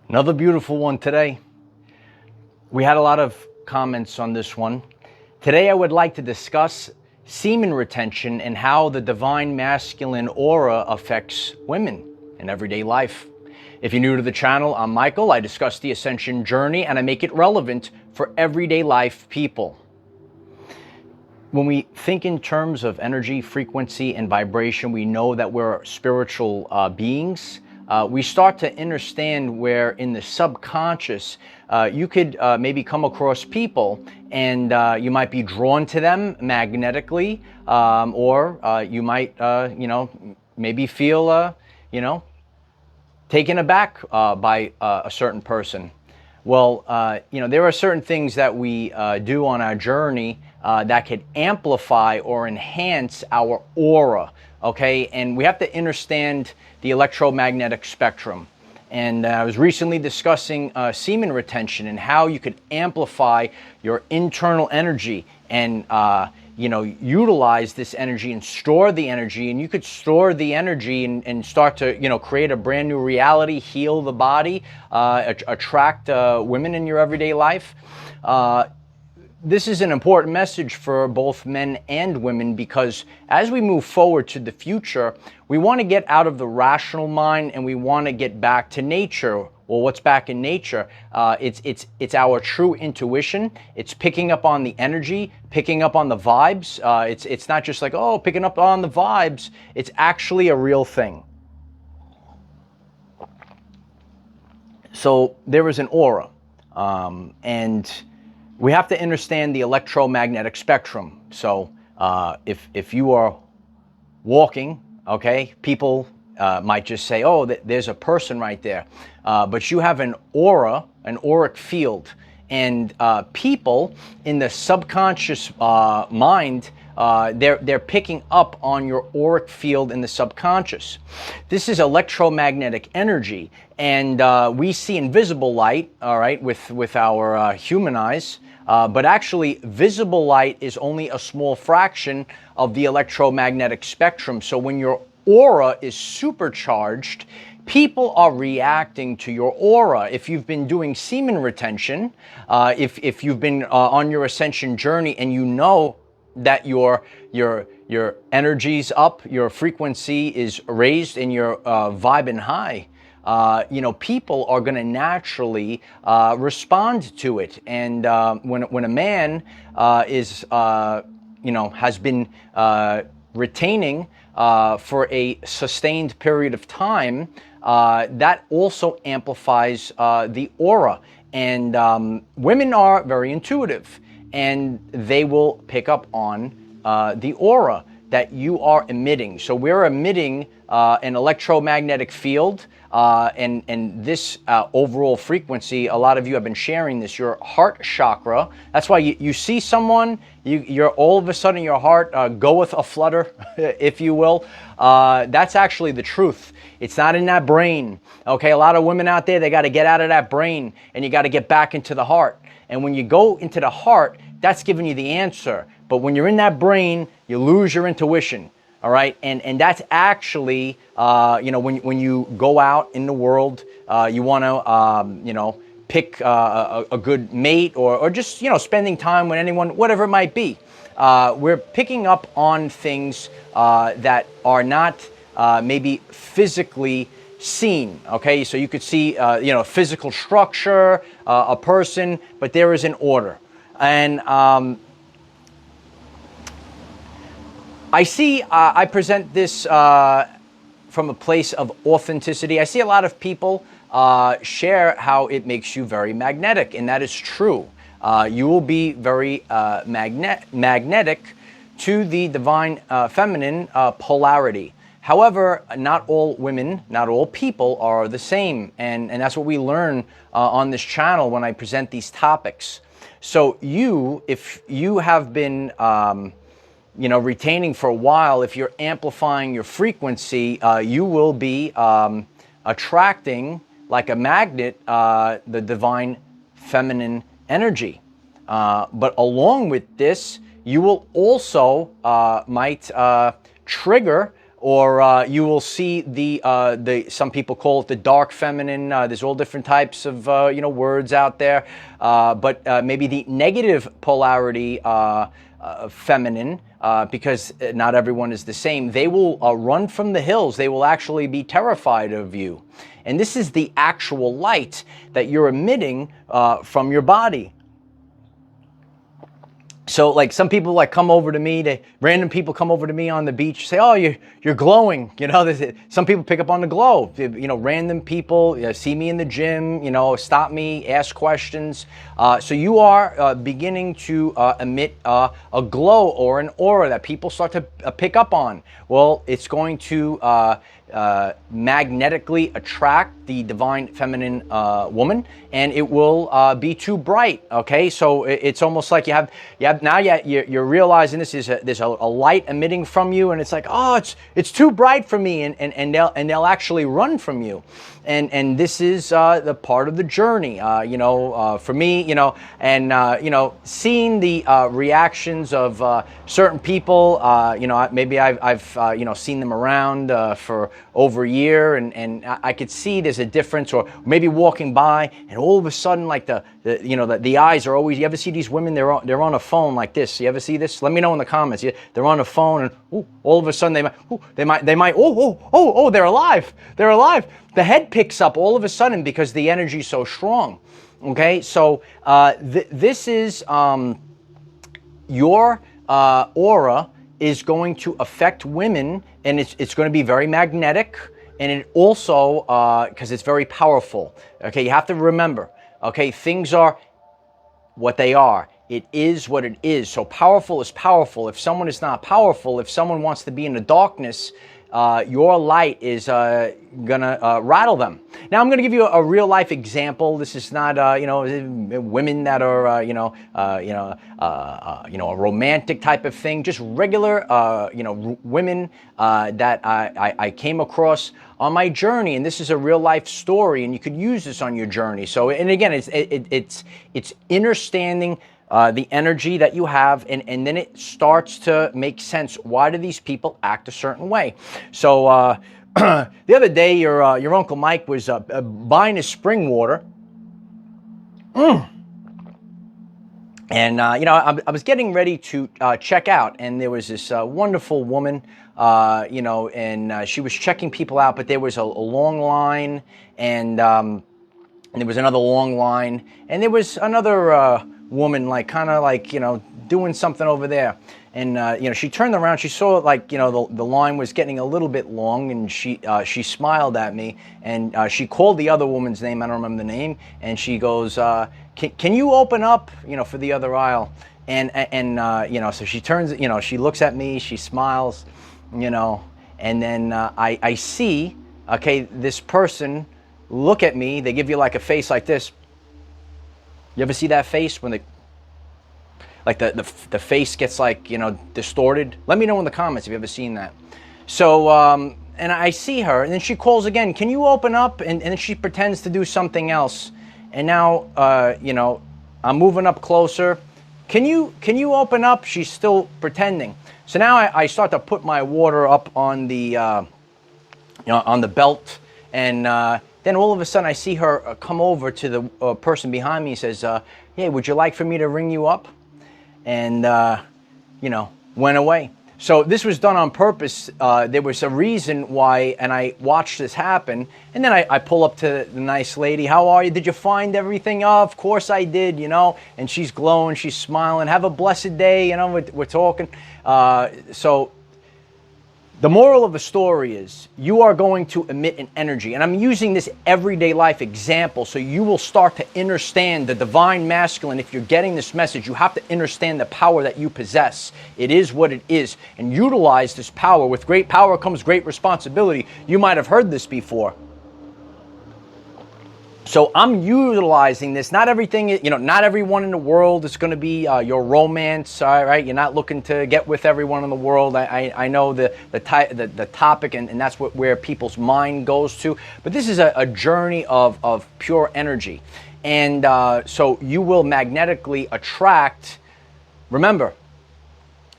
Another beautiful one today. We had a lot of comments on this one. Today I would like to discuss semen retention and how the divine masculine aura affects women in everyday life. If you're new to the channel, I'm Michael. I discuss the ascension journey and I make it relevant for everyday life people. When we think in terms of energy, frequency, and vibration, we know that we're spiritual beings. We start to understand where in the subconscious you could maybe come across people and you might be drawn to them magnetically, or you might, maybe feel, taken aback by a certain person. Well, there are certain things that we do on our journey that could amplify or enhance our aura, okay? And we have to understand the electromagnetic spectrum. And I was recently discussing semen retention and how you could amplify your internal energy and utilize this energy and store the energy, and you could store the energy and start to create a brand new reality, heal the body, attract women in your everyday life. This is an important message for both men and women, because as we move forward to the future, we want to get out of the rational mind and we want to get back to nature. Well, what's back in nature? It's our true intuition. It's picking up on the energy, picking up on the vibes. It's not just like, oh, picking up on the vibes. It's actually a real thing. So there is an aura, and we have to understand the electromagnetic spectrum. So if you are walking, okay, people might just say, oh, there's a person right there. But you have an aura, an auric field. And people in the subconscious mind, they're picking up on your auric field in the subconscious. This is electromagnetic energy. And we see invisible light, all right, with our human eyes. But actually, visible light is only a small fraction of the electromagnetic spectrum. So when your aura is supercharged, people are reacting to your aura. If you've been doing semen retention, if you've been on your ascension journey and you know that your energy's up, your frequency is raised, and you're vibing high, people are going to naturally respond to it. And when a man has been retaining for a sustained period of time, that also amplifies the aura. And women are very intuitive, and they will pick up on the aura that you are emitting. So we're emitting an electromagnetic field, and this overall frequency, a lot of you have been sharing this, your heart chakra. That's why you see someone, you're all of a sudden your heart goeth a flutter, if you will. That's actually the truth. It's not in that brain. Okay, a lot of women out there, they got to get out of that brain and you got to get back into the heart. And when you go into the heart, that's giving you the answer. But when you're in that brain, you lose your intuition. All right, and that's actually, when you go out in the world, you want to, pick a good mate, or just, spending time with anyone, whatever it might be. We're picking up on things that are not maybe physically seen. Okay, so you could see, physical structure, a person, but there is an order. And I present this from a place of authenticity. I see a lot of people share how it makes you very magnetic, and that is true. You will be very magnetic to the divine feminine polarity. However, not all women, not all people are the same, and that's what we learn on this channel when I present these topics. So if you have been retaining for a while, if you're amplifying your frequency, you will be attracting, like a magnet, the divine feminine energy. But along with this, you will also might trigger or you will see some people call it the dark feminine. There's all different types of words out there, but maybe the negative polarity feminine, because not everyone is the same. They will run from the hills. They will actually be terrified of you. And this is the actual light that you're emitting from your body. So like some people like come over to me, random people come over to me on the beach, say, oh, you're glowing. Some people pick up on the glow. Random people see me in the gym, stop me, ask questions. So you are beginning to emit a glow or an aura that people start to pick up on. Well, it's going to magnetically attract the divine feminine woman, and it will be too bright. Okay, so it's almost like you're realizing there's a light emitting from you, and it's like, oh, it's too bright for me, and they'll actually run from you. And this is the part of the journey, for me, and seeing the reactions of certain people, maybe I've seen them around for over a year, and I could see there's a difference, or maybe walking by, and all of a sudden, like the eyes are always. You ever see these women? They're on a phone like this. You ever see this? Let me know in the comments. They're on a phone, and all of a sudden they might they're alive. They're alive. The head picks up all of a sudden because the energy is so strong. Okay, so this is your aura is going to affect women, and it's going to be very magnetic, and it also because it's very powerful. Okay, you have to remember. Okay, things are what they are. It is what it is. So powerful is powerful. If someone is not powerful, if someone wants to be in the darkness, your light is gonna rattle them. Now I'm gonna give you a real life example. This is not women that are a romantic type of thing. Just regular women that I came across on my journey, and this is a real life story, and you could use this on your journey. So, and again, it's understanding the energy that you have, and then it starts to make sense. Why do these people act a certain way? So the other day, your Uncle Mike was buying his spring water, and I was getting ready to check out, and there was this wonderful woman, and she was checking people out, but there was a long line, and there was another long line, and there was another woman doing something over there, and she turned around, she saw the line was getting a little bit long, and she smiled at me, and she called the other woman's name. I don't remember the name, and she goes, can you open up for the other aisle? And so she turns, she looks at me, she smiles, and then I see, okay, this person look at me. They give you like a face like this. You ever see that face when the face gets distorted? Let me know in the comments if you've ever seen that. So and I see her, and then she calls again, can you open up? And then she pretends to do something else, and now I'm moving up closer. Can you open up? She's still pretending. So now I start to put my water up on the on the belt, and then all of a sudden I see her come over to the person behind me and says, hey, would you like for me to ring you up? And, went away. So this was done on purpose. There was a reason why, and I watched this happen. And then I pull up to the nice lady. How are you? Did you find everything? Oh, of course I did, And she's glowing, she's smiling. Have a blessed day, we're talking. So the moral of the story is you are going to emit an energy, and I'm using this everyday life example so you will start to understand the divine masculine. If you're getting this message, you have to understand the power that you possess. It is what it is, and utilize this power. With great power comes great responsibility. You might have heard this before. So I'm utilizing this. Not everything, not everyone in the world is going to be your romance, all right? You're not looking to get with everyone in the world. I know the topic, and that's where people's mind goes to. But this is a journey of pure energy. And so you will magnetically attract, remember,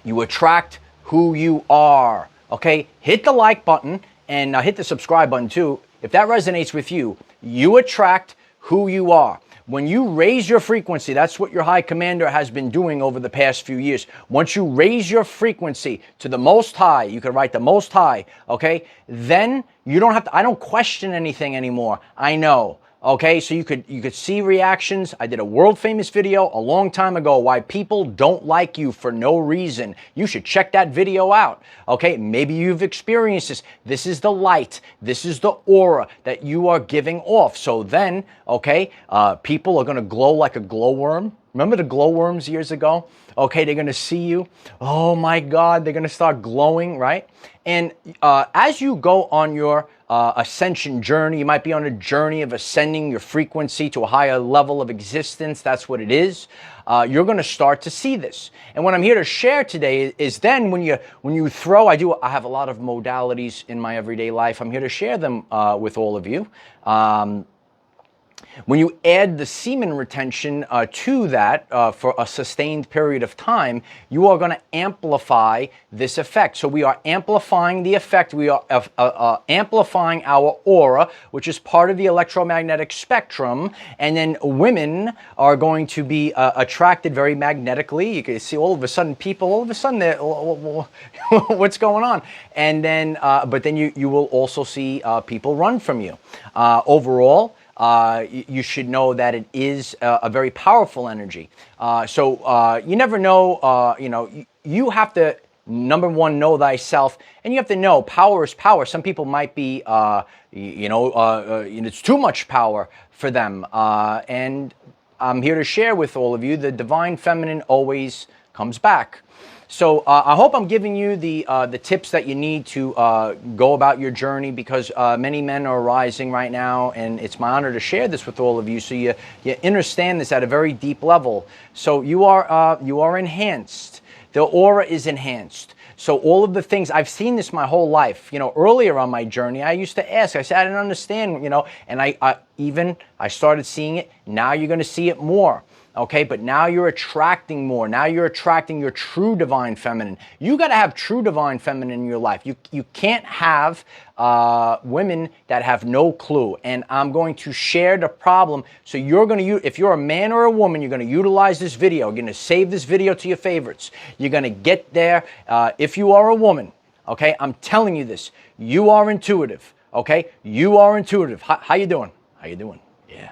you attract who you are. okay, hit the like button and hit the subscribe button too. If that resonates with you, you attract who you are. When you raise your frequency, that's what your high commander has been doing over the past few years. Once you raise your frequency to the most high, you can write the most high, okay? Then you don't have to, I don't question anything anymore. I know. Okay, so you could see reactions. I did a world famous video a long time ago, why people don't like you for no reason. You should check that video out. Okay, maybe you've experienced this. This is the light. This is the aura that you are giving off. So then, okay, people are going to glow like a glowworm. Remember the glowworms years ago? Okay, they're going to see you. Oh my God, they're going to start glowing, right? And as you go on your ascension journey, you might be on a journey of ascending your frequency to a higher level of existence. That's what it is. You're going to start to see this. And what I'm here to share today is then when you throw, I have a lot of modalities in my everyday life. I'm here to share them with all of you. When you add the semen retention to that for a sustained period of time, you are going to amplify this effect. So we are amplifying the effect. We are amplifying our aura, which is part of the electromagnetic spectrum. And then women are going to be attracted very magnetically. You can see all of a sudden people, all of a sudden, what's going on? And then, but then you will also see people run from you. Overall, you should know that it is a very powerful energy. So you never know, you have to, number one, know thyself, and you have to know power is power. Some people might be, it's too much power for them. And I'm here to share with all of you, the divine feminine always comes back. So I hope I'm giving you the tips that you need to go about your journey, because many men are rising right now, and it's my honor to share this with all of you, so you understand this at a very deep level. So you are enhanced. The aura is enhanced. So all of the things, I've seen this my whole life. Earlier on my journey, I used to ask. I said, I didn't understand, and I started seeing it. Now you're going to see it more. Okay, but now you're attracting more. Now you're attracting your true divine feminine. You got to have true divine feminine in your life. You can't have women that have no clue. And I'm going to share the problem. So you're going to, if you're a man or a woman, you're going to utilize this video. You're going to save this video to your favorites. You're going to get there. If you are a woman, okay, I'm telling you this. You are intuitive. Okay, you are intuitive. How you doing? How you doing? Yeah,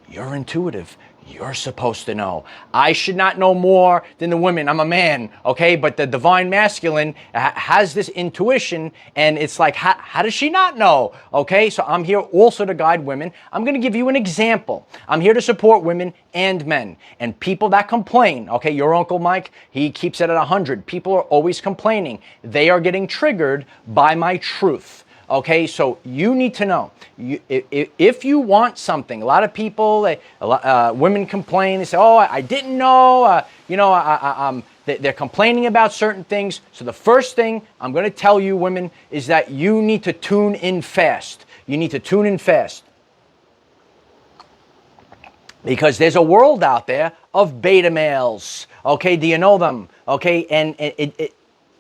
you're intuitive. You're supposed to know. I should not know more than the women. I'm a man, okay? But the divine masculine has this intuition, and it's like, how does she not know? Okay, so I'm here also to guide women. I'm going to give you an example. I'm here to support women and men. And people that complain, okay, your Uncle Mike, he keeps it at 100. People are always complaining. They are getting triggered by my truth. Okay, so you need to know, if you want something, a lot of people, women complain, they say, oh, I didn't know, they're complaining about certain things. So the first thing I'm going to tell you, women, is that you need to tune in fast. You need to tune in fast. Because there's a world out there of beta males. Okay, do you know them? Okay, and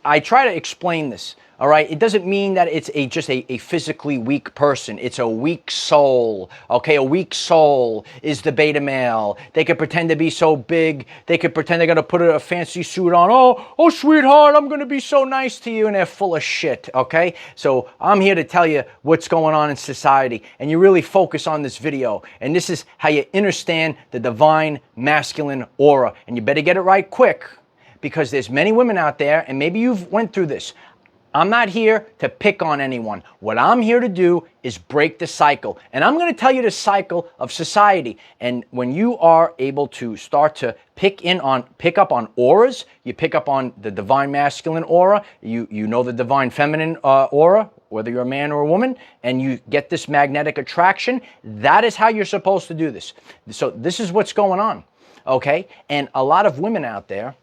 I try to explain this. All right, it doesn't mean that it's just a physically weak person. It's a weak soul. Okay, a weak soul is the beta male. They could pretend to be so big. They could pretend they're going to put a fancy suit on. Oh, sweetheart, I'm going to be so nice to you. And they're full of shit, okay? So I'm here to tell you what's going on in society. And you really focus on this video. And this is how you understand the divine masculine aura. And you better get it right quick, because there's many women out there, and maybe you've went through this. I'm not here to pick on anyone. What I'm here to do is break the cycle. And I'm going to tell you the cycle of society. And when you are able to start to pick up on auras, you pick up on the divine masculine aura, you know the divine feminine aura, whether you're a man or a woman, and you get this magnetic attraction, that is how you're supposed to do this. So this is what's going on, okay? And a lot of women out there,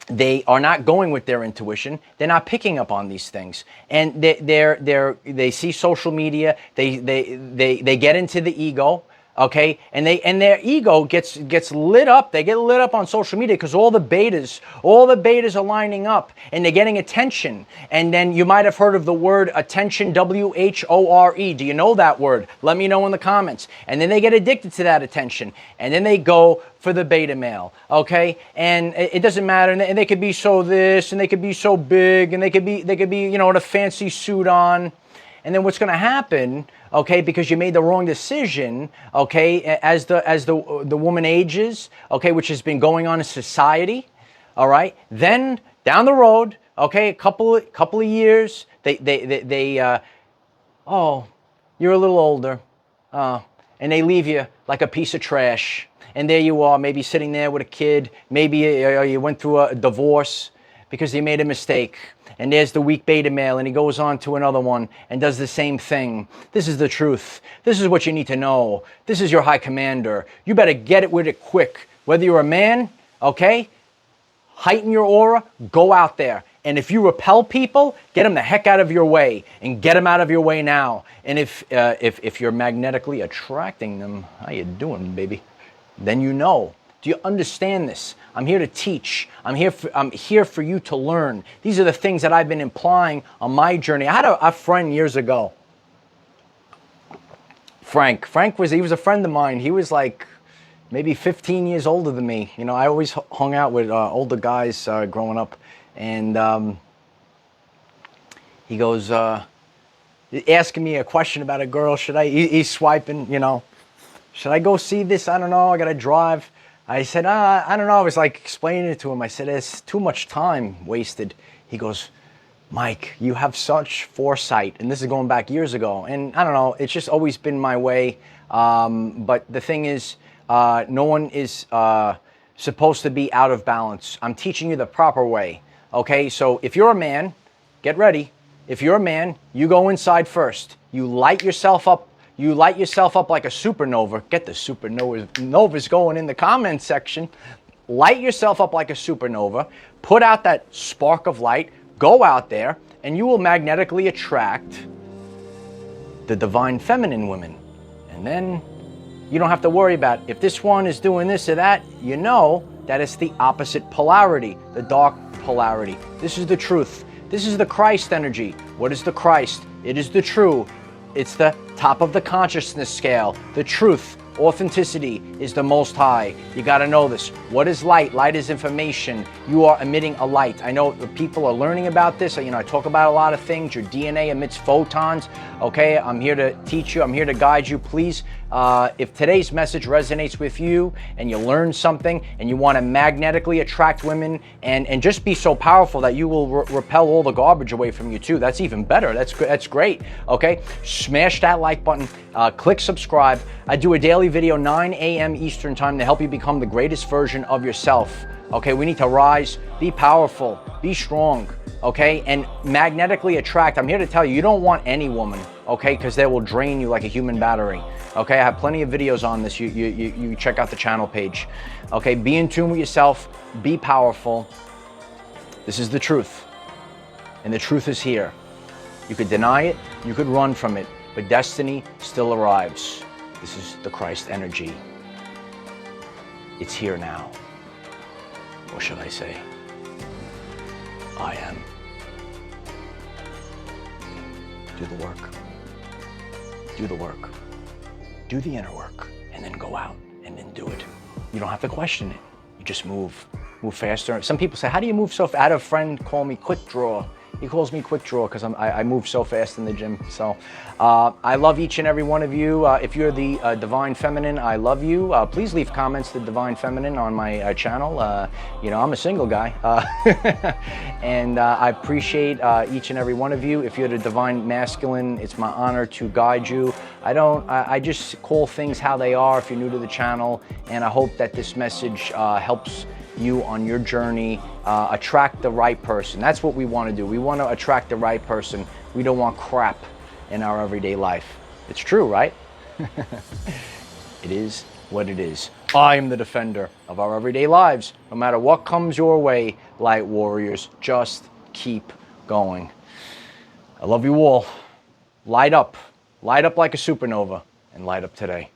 they are not going with their intuition. They're not picking up on these things, and they see social media. They get into the ego. okay? And their ego gets lit up. They get lit up on social media because all the betas are lining up and they're getting attention. And then you might have heard of the word attention, W-H-O-R-E. Do you know that word? Let me know in the comments. And then they get addicted to that attention, and then they go for the beta male, okay? And it doesn't matter, and they could be so this, and they could be so big, and they could be, you know, with a fancy suit on. And then what's going to happen, okay, because you made the wrong decision, okay, as the woman ages, okay, which has been going on in society, all right, then down the road, okay, a couple of years, oh, you're a little older, and they leave you like a piece of trash. And there you are, maybe sitting there with a kid, maybe you went through a divorce because you made a mistake. And there's the weak beta male, and he goes on to another one and does the same thing. This is the truth. This is what you need to know. This is your high commander. You better get it with it quick. Whether you're a man, okay, heighten your aura, go out there. And if you repel people, get them the heck out of your way, and get them out of your way now. And if you're magnetically attracting them, how you doing, baby? Then you know. Do you understand this? I'm here to teach. I'm here for you to learn. These are the things that I've been implying on my journey. I had a friend years ago. Frank was a friend of mine. He was like maybe 15 years older than me. You know, I always hung out with older guys growing up, and he goes asking me a question about a girl. He's swiping, you know, should I go see this? I don't know. I gotta drive. I said, I don't know. I was like explaining it to him. I said, it's too much time wasted. He goes, Mike, you have such foresight. And this is going back years ago. And I don't know, it's just always been my way. But the thing is, no one is supposed to be out of balance. I'm teaching you the proper way. Okay, so if you're a man, get ready. If you're a man, you go inside first. You light yourself up. You light yourself up like a supernova. Get the supernovas going in the comment section. Light yourself up like a supernova. Put out that spark of light. Go out there, and you will magnetically attract the divine feminine women. And then you don't have to worry about if this one is doing this or that. You know that it's the opposite polarity, the dark polarity. This is the truth. This is the Christ energy. What is the Christ? It is the true. It's the top of the consciousness scale. The truth, authenticity is the most high. You got to know this. What is light? Light is information. You are emitting a light. I know people are learning about this. You know, I talk about a lot of things. Your DNA emits photons. Okay, I'm here to teach you. I'm here to guide you. Please, if today's message resonates with you and you learn something and you want to magnetically attract women and just be so powerful that you will repel all the garbage away from you too. That's even better. That's great. Okay, smash that like button. Click subscribe. I do a daily video 9 a.m. Eastern time to help you become the greatest version of yourself. Okay, we need to rise, be powerful, be strong, okay, and magnetically attract. I'm here to tell you, you don't want any woman, okay, because they will drain you like a human battery. Okay, I have plenty of videos on this. You check out the channel page. Okay, be in tune with yourself, be powerful. This is the truth, and the truth is here. You could deny it, you could run from it, but destiny still arrives. This is the Christ energy. It's here now. Or should I say, I am. Do the work. Do the work. Do the inner work, and then go out and then do it. You don't have to question it. You just move faster. Some people say, how do you move so fast? I had a friend call me Quick Draw. He calls me Quick Draw because I move so fast in the gym. So I love each and every one of you. If you're the Divine Feminine, I love you. Please leave comments to Divine Feminine on my channel. You know, I'm a single guy. And I appreciate each and every one of you. If you're the Divine Masculine, it's my honor to guide you. I just call things how they are if you're new to the channel. And I hope that this message helps you on your journey. Attract the right person. That's what we want to do. We want to attract the right person. We don't want crap in our everyday life. It's true, right? It is what it is. I am the defender of our everyday lives. No matter what comes your way, light warriors, just keep going. I love you all. Light up like a supernova, and light up today.